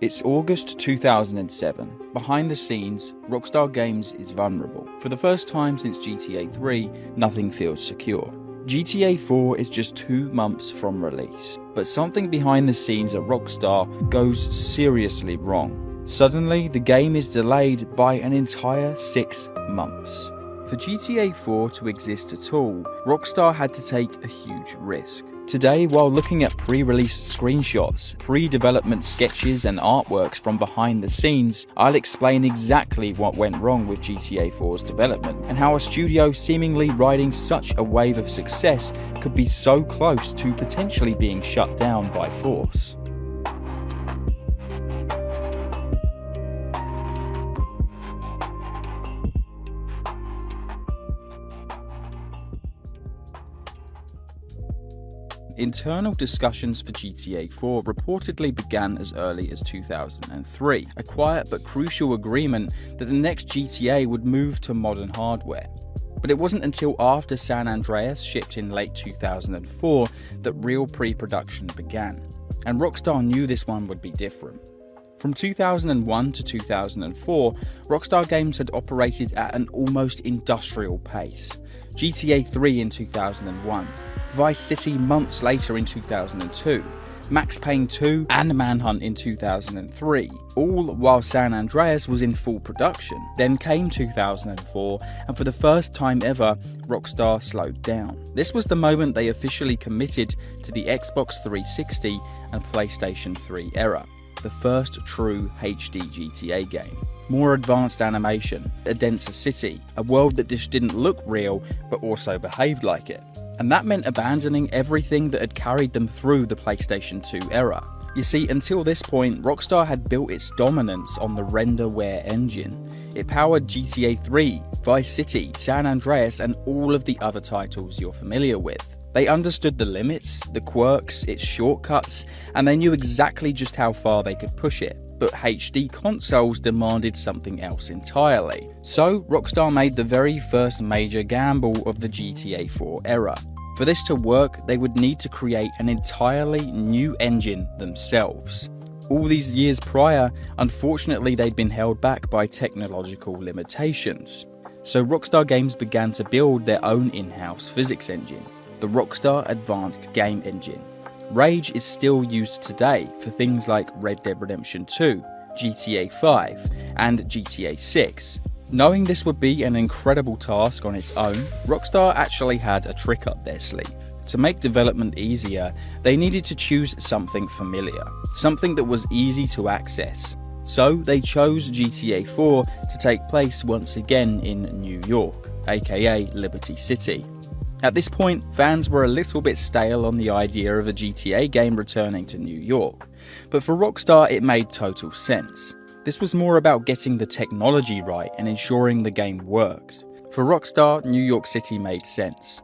It's August 2007. Behind the scenes, Rockstar Games is vulnerable. For the first time since GTA 3, nothing feels secure. GTA 4 is just 2 months from release, but something behind the scenes at Rockstar goes seriously wrong. Suddenly, the game is delayed by an entire 6 months. For GTA 4 to exist at all, Rockstar had to take a huge risk. Today, while looking at pre-release screenshots, pre-development sketches and artworks from behind the scenes, I'll explain exactly what went wrong with GTA 4's development, and how a studio seemingly riding such a wave of success could be so close to potentially being shut down by force. Internal discussions for GTA 4 reportedly began as early as 2003, a quiet but crucial agreement that the next GTA would move to modern hardware. But it wasn't until after San Andreas shipped in late 2004 that real pre-production began, and Rockstar knew this one would be different. From 2001 to 2004, Rockstar Games had operated at an almost industrial pace. GTA 3 in 2001, Vice City months later in 2002, Max Payne 2 and Manhunt in 2003, all while San Andreas was in full production. Then came 2004, and for the first time ever, Rockstar slowed down. This was the moment they officially committed to the Xbox 360 and PlayStation 3 era. The first true HD GTA game. More advanced animation, a denser city, a world that just didn't look real but also behaved like it. And that meant abandoning everything that had carried them through the PlayStation 2 era. You see, until this point, Rockstar had built its dominance on the renderware engine. It powered GTA 3, Vice City, San Andreas, and all of the other titles you're familiar with. They understood the limits, the quirks, its shortcuts, and they knew exactly just how far they could push it. But HD consoles demanded something else entirely. So, Rockstar made the very first major gamble of the GTA 4 era. For this to work, they would need to create an entirely new engine themselves. All these years prior, unfortunately, they'd been held back by technological limitations. So Rockstar Games began to build their own in-house physics engine, the Rockstar Advanced Game Engine. Rage is still used today for things like Red Dead Redemption 2, GTA 5, and GTA 6. Knowing this would be an incredible task on its own, Rockstar actually had a trick up their sleeve. To make development easier, they needed to choose something familiar, something that was easy to access. So they chose GTA 4 to take place once again in New York, aka Liberty City. At this point, fans were a little bit stale on the idea of a GTA game returning to New York, but for Rockstar it made total sense. This was more about getting the technology right and ensuring the game worked. For Rockstar, New York City made sense.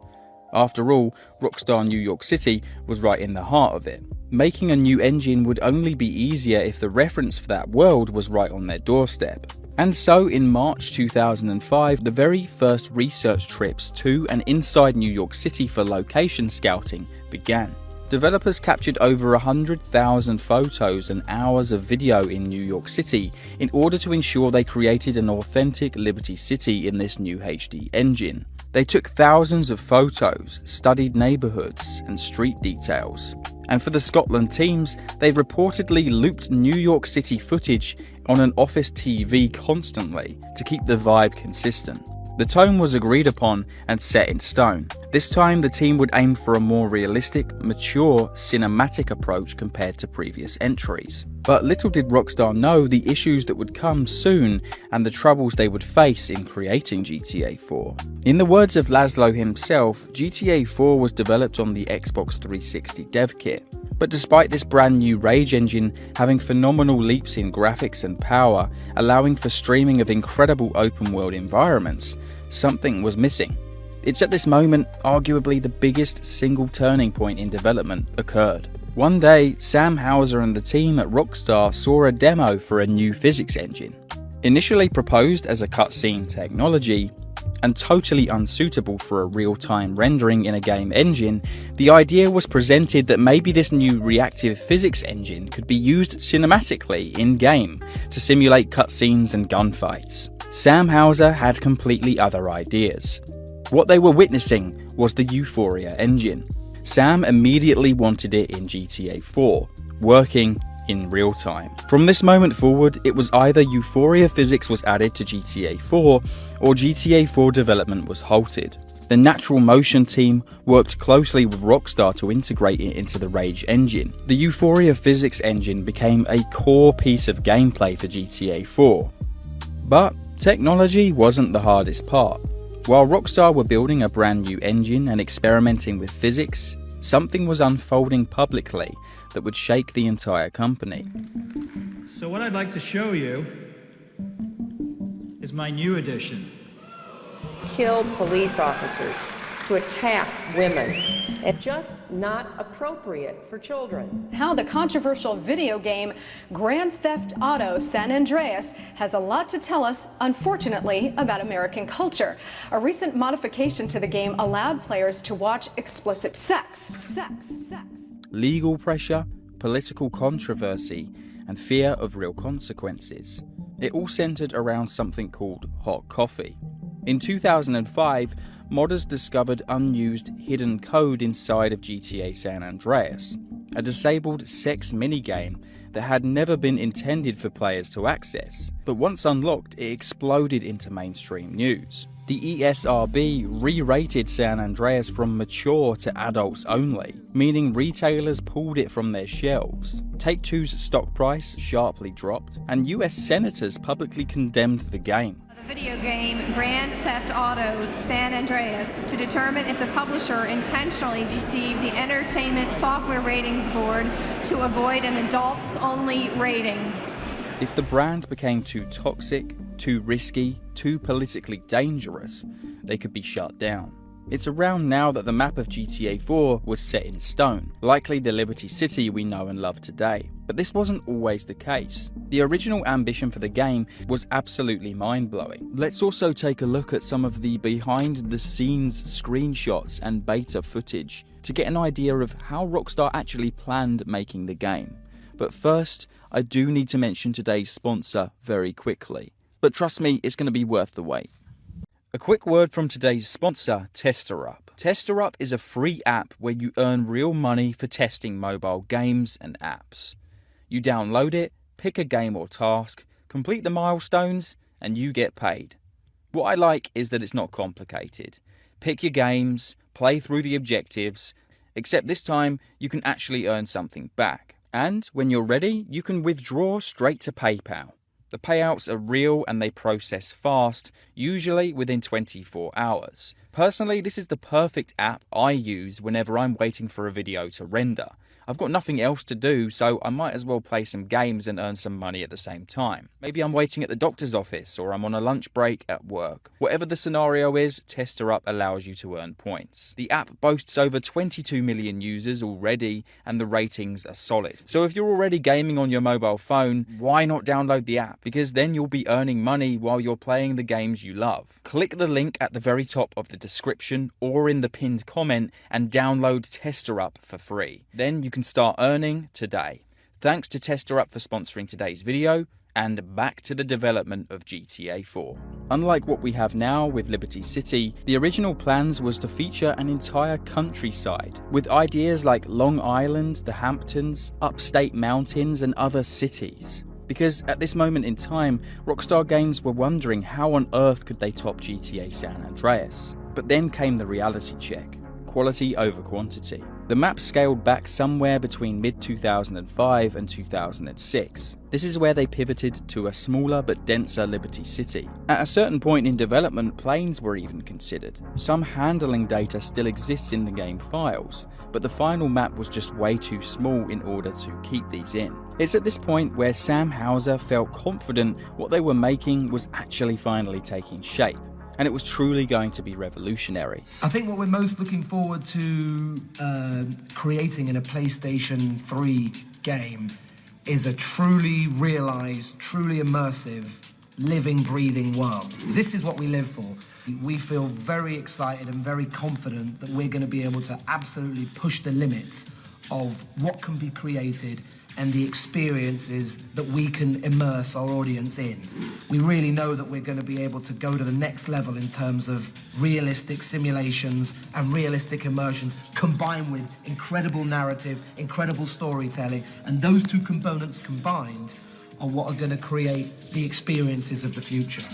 After all, Rockstar New York City was right in the heart of it. Making a new engine would only be easier if the reference for that world was right on their doorstep. And so in March 2005, the very first research trips to and inside New York City for location scouting began. Developers captured over 100,000 photos and hours of video in New York City in order to ensure they created an authentic Liberty City in this new HD engine. They took thousands of photos, studied neighborhoods and street details. And for the Scotland teams, they've reportedly looped New York City footage on an office TV constantly to keep the vibe consistent. The tone was agreed upon and set in stone. This time the team would aim for a more realistic, mature, cinematic approach compared to previous entries. But little did Rockstar know the issues that would come soon and the troubles they would face in creating GTA 4. In the words of Laszlo himself, GTA 4 was developed on the Xbox 360 dev kit. But despite this brand new Rage engine having phenomenal leaps in graphics and power, allowing for streaming of incredible open world environments, something was missing. It's at this moment, arguably the biggest single turning point in development occurred. One day, Sam Houser and the team at Rockstar saw a demo for a new physics engine. Initially proposed as a cutscene technology, and totally unsuitable for a real-time rendering in a game engine, the idea was presented that maybe this new reactive physics engine could be used cinematically in-game to simulate cutscenes and gunfights. Sam Houser had completely other ideas. What they were witnessing was the Euphoria engine. Sam immediately wanted it in GTA 4, working in real time. From this moment forward, it was either Euphoria physics was added to GTA 4 or GTA 4 development was halted. The Natural Motion team worked closely with Rockstar to integrate it into the Rage engine. The Euphoria physics engine became a core piece of gameplay for GTA 4. But technology wasn't the hardest part. While Rockstar were building a brand new engine and experimenting with physics, something was unfolding publicly that would shake the entire company. So what I'd like to show you is my new addition. Kill police officers, to attack women, and just not appropriate for children. How the controversial video game Grand Theft Auto San Andreas has a lot to tell us, unfortunately, about American culture. A recent modification to the game allowed players to watch explicit sex. Legal pressure, political controversy, and fear of real consequences. It all centered around something called hot coffee. In 2005, modders discovered unused hidden code inside of GTA San Andreas, a disabled sex minigame that had never been intended for players to access, but once unlocked, it exploded into mainstream news. The ESRB re-rated San Andreas from mature to adults only, meaning retailers pulled it from their shelves. Take-Two's stock price sharply dropped, and US senators publicly condemned the game. Video game Grand Theft Auto San Andreas to determine if the publisher intentionally deceived the Entertainment Software Ratings Board to avoid an adults-only rating. If the brand became too toxic, too risky, too politically dangerous, they could be shut down. It's around now that the map of GTA 4 was set in stone, likely the Liberty City we know and love today. But this wasn't always the case. The original ambition for the game was absolutely mind-blowing. Let's also take a look at some of the behind-the-scenes screenshots and beta footage to get an idea of how Rockstar actually planned making the game. But first, I do need to mention today's sponsor very quickly. But trust me, it's going to be worth the wait. A quick word from today's sponsor, TesterUp. TesterUp is a free app where you earn real money for testing mobile games and apps. You download it, pick a game or task, complete the milestones, and you get paid. What I like is that it's not complicated. Pick your games, play through the objectives, except this time you can actually earn something back. And when you're ready, you can withdraw straight to PayPal. The payouts are real and they process fast, usually within 24 hours. Personally, this is the perfect app I use whenever I'm waiting for a video to render. I've got nothing else to do, so I might as well play some games and earn some money at the same time. Maybe I'm waiting at the doctor's office or I'm on a lunch break at work. Whatever the scenario is, TesterUp allows you to earn points. The app boasts over 22 million users already and the ratings are solid. So if you're already gaming on your mobile phone, why not download the app? Because then you'll be earning money while you're playing the games you love. Click the link at the very top of the description or in the pinned comment and download TesterUp for free. Then you can start earning today. Thanks to TesterUp for sponsoring today's video, and back to the development of GTA 4. Unlike what we have now with Liberty City, the original plans was to feature an entire countryside, with ideas like Long Island, the Hamptons, upstate mountains, and other cities. Because at this moment in time, Rockstar Games were wondering how on earth could they top GTA San Andreas. But then came the reality check. Quality over quantity. The map scaled back somewhere between mid-2005 and 2006. This is where they pivoted to a smaller but denser Liberty City. At a certain point in development, planes were even considered. Some handling data still exists in the game files, but the final map was just way too small in order to keep these in. It's at this point where Sam Houser felt confident what they were making was actually finally taking shape. And it was truly going to be revolutionary. I think what we're most looking forward to creating in a PlayStation 3 game is a truly realized, truly immersive living, breathing world. This is what we live for. We feel very excited and very confident that we're going to be able to absolutely push the limits of what can be created and the experiences that we can immerse our audience in. We really know that we're going to be able to go to the next level in terms of realistic simulations and realistic immersion combined with incredible narrative, incredible storytelling, and those two components combined are what are going to create the experiences of the future.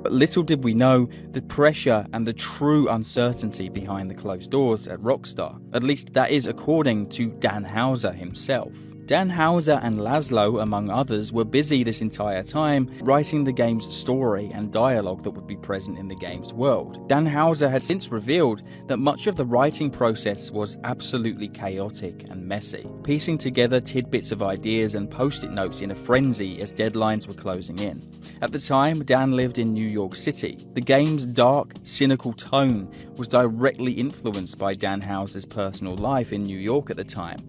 But little did we know the pressure and the true uncertainty behind the closed doors at Rockstar. At least that is according to Dan Houser himself. Dan Houser and Laszlo, among others, were busy this entire time writing the game's story and dialogue that would be present in the game's world. Dan Houser had since revealed that much of the writing process was absolutely chaotic and messy, piecing together tidbits of ideas and post-it notes in a frenzy as deadlines were closing in. At the time, Dan lived in New York City. The game's dark, cynical tone was directly influenced by Dan Houser's personal life in New York at the time,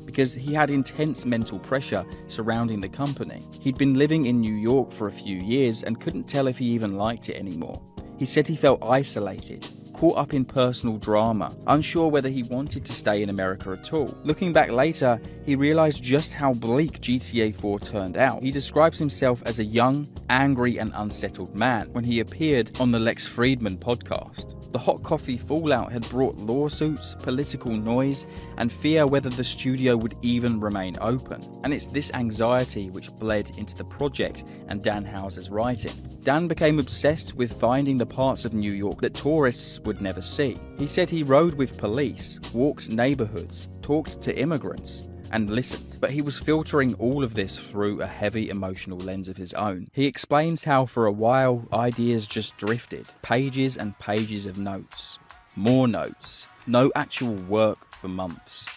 because he had intense mental pressure surrounding the company. He'd been living in New York for a few years and couldn't tell if he even liked it anymore. He said he felt isolated, caught up in personal drama, unsure whether he wanted to stay in America at all. Looking back later, he realized just how bleak GTA 4 turned out. He describes himself as a young, angry and unsettled man when he appeared on the Lex Friedman podcast. The hot coffee fallout had brought lawsuits, political noise, and fear whether the studio would even remain open. And it's this anxiety which bled into the project and Dan Houser's writing. Dan became obsessed with finding the parts of New York that tourists would never see. He said he rode with police, walked neighborhoods, talked to immigrants, and listened. But he was filtering all of this through a heavy emotional lens of his own. He explains how for a while ideas just drifted, pages and pages of notes, more notes, no actual work for months,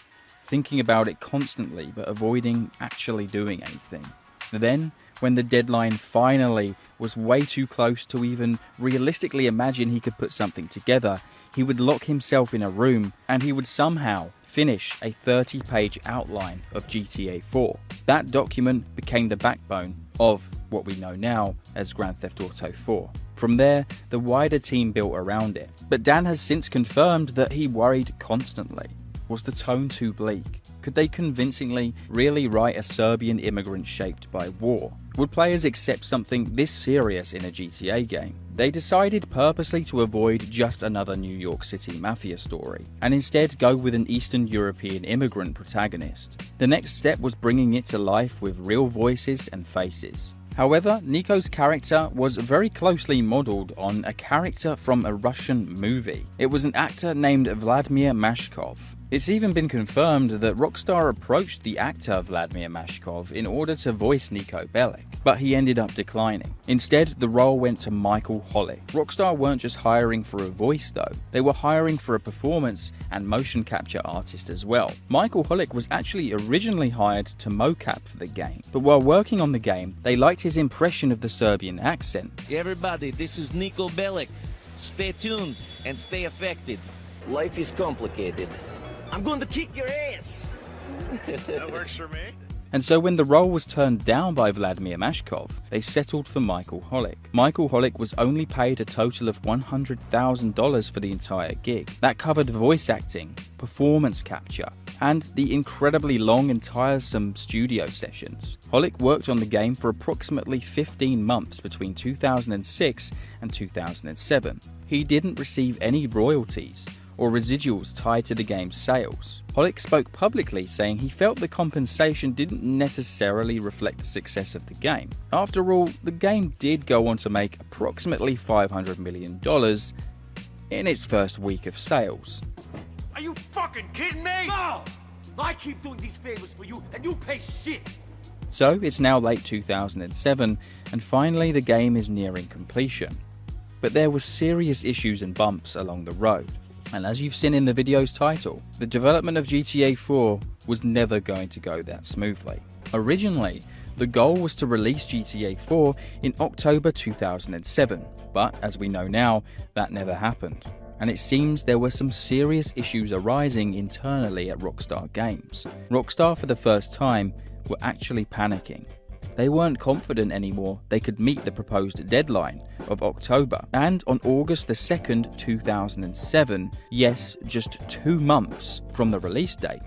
thinking about it constantly but avoiding actually doing anything. Then, when the deadline finally was way too close to even realistically imagine he could put something together, he would lock himself in a room and he would somehow finish a 30-page outline of GTA 4. That document became the backbone of what we know now as Grand Theft Auto 4. From there, the wider team built around it. But Dan has since confirmed that he worried constantly. Was the tone too bleak? Could they convincingly really write a Serbian immigrant shaped by war? Would players accept something this serious in a GTA game? They decided purposely to avoid just another New York City mafia story, and instead go with an Eastern European immigrant protagonist. The next step was bringing it to life with real voices and faces. However, Nico's character was very closely modelled on a character from a Russian movie. It was an actor named Vladimir Mashkov. It's even been confirmed that Rockstar approached the actor Vladimir Mashkov in order to voice Nico Bellic, but he ended up declining. Instead, the role went to Michael Holick. Rockstar weren't just hiring for a voice though, they were hiring for a performance and motion capture artist as well. Michael Holick was actually originally hired to mocap for the game, but while working on the game, they liked his impression of the Serbian accent. Everybody, this is Nico Bellic. Stay tuned and stay affected. Life is complicated. I'm going to kick your ass! That works for me. And so when the role was turned down by Vladimir Mashkov, they settled for Michael Holick. Michael Holick was only paid a total of $100,000 for the entire gig. That covered voice acting, performance capture, and the incredibly long and tiresome studio sessions. Holick worked on the game for approximately 15 months between 2006 and 2007. He didn't receive any royalties or residuals tied to the game's sales. Holick spoke publicly saying he felt the compensation didn't necessarily reflect the success of the game. After all, the game did go on to make approximately $500 million in its first week of sales. Are you fucking kidding me? No! I keep doing these favors for you and you pay shit! So it's now late 2007 and finally the game is nearing completion. But there were serious issues and bumps along the road. And as you've seen in the video's title, the development of GTA 4 was never going to go that smoothly. Originally, the goal was to release GTA 4 in October 2007, but as we know now, that never happened. And it seems there were some serious issues arising internally at Rockstar Games. Rockstar, for the first time, were actually panicking. They weren't confident anymore they could meet the proposed deadline of October. And on August the 2nd, 2007, yes, just 2 months from the release date,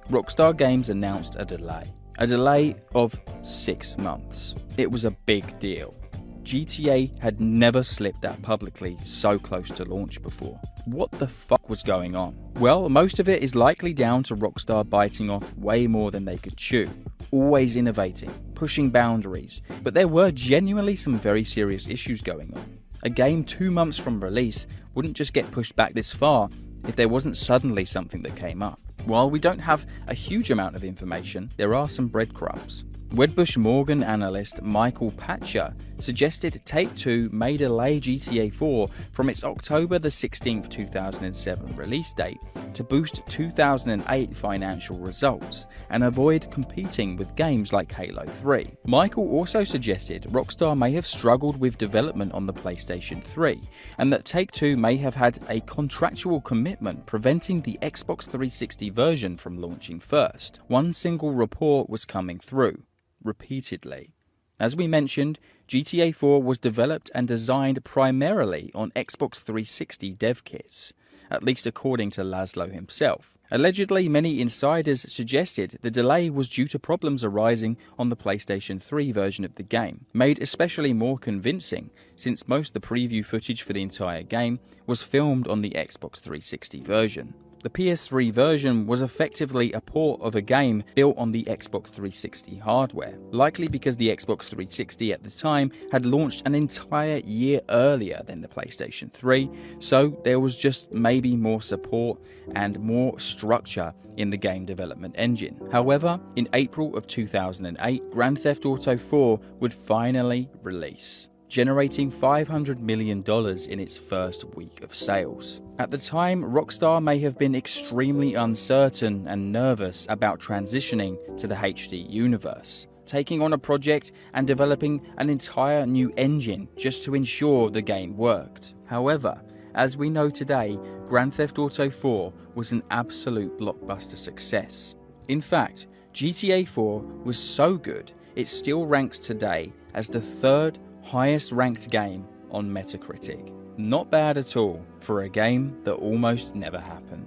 Rockstar Games announced a delay. A delay of 6 months. It was a big deal. GTA had never slipped that publicly so close to launch before. What the fuck was going on? Well, most of it is likely down to Rockstar biting off way more than they could chew. Always innovating, pushing boundaries, but there were genuinely some very serious issues going on. A game 2 months from release wouldn't just get pushed back this far if there wasn't suddenly something that came up. While we don't have a huge amount of information, there are some breadcrumbs. Wedbush Morgan analyst Michael Patcher suggested Take-Two may delay GTA 4 from its October the 16th, 2007 release date to boost 2008 financial results and avoid competing with games like Halo 3. Michael also suggested Rockstar may have struggled with development on the PlayStation 3 and that Take-Two may have had a contractual commitment preventing the Xbox 360 version from launching first. One single report was coming through repeatedly. As we mentioned, GTA 4 was developed and designed primarily on Xbox 360 dev kits, at least according to Laszlo himself. Allegedly, many insiders suggested the delay was due to problems arising on the PlayStation 3 version of the game, made especially more convincing since most of the preview footage for the entire game was filmed on the Xbox 360 version. The PS3 version was effectively a port of a game built on the Xbox 360 hardware, likely because the Xbox 360 at the time had launched an entire year earlier than the PlayStation 3, so there was just maybe more support and more structure in the game development engine. However, in April of 2008, Grand Theft Auto 4 would finally release, generating $500 million in its first week of sales. At the time, Rockstar may have been extremely uncertain and nervous about transitioning to the HD universe, taking on a project and developing an entire new engine just to ensure the game worked. However, as we know today, Grand Theft Auto 4 was an absolute blockbuster success. In fact, GTA 4 was so good, it still ranks today as the 3rd highest ranked game on Metacritic. Not bad at all for a game that almost never happened.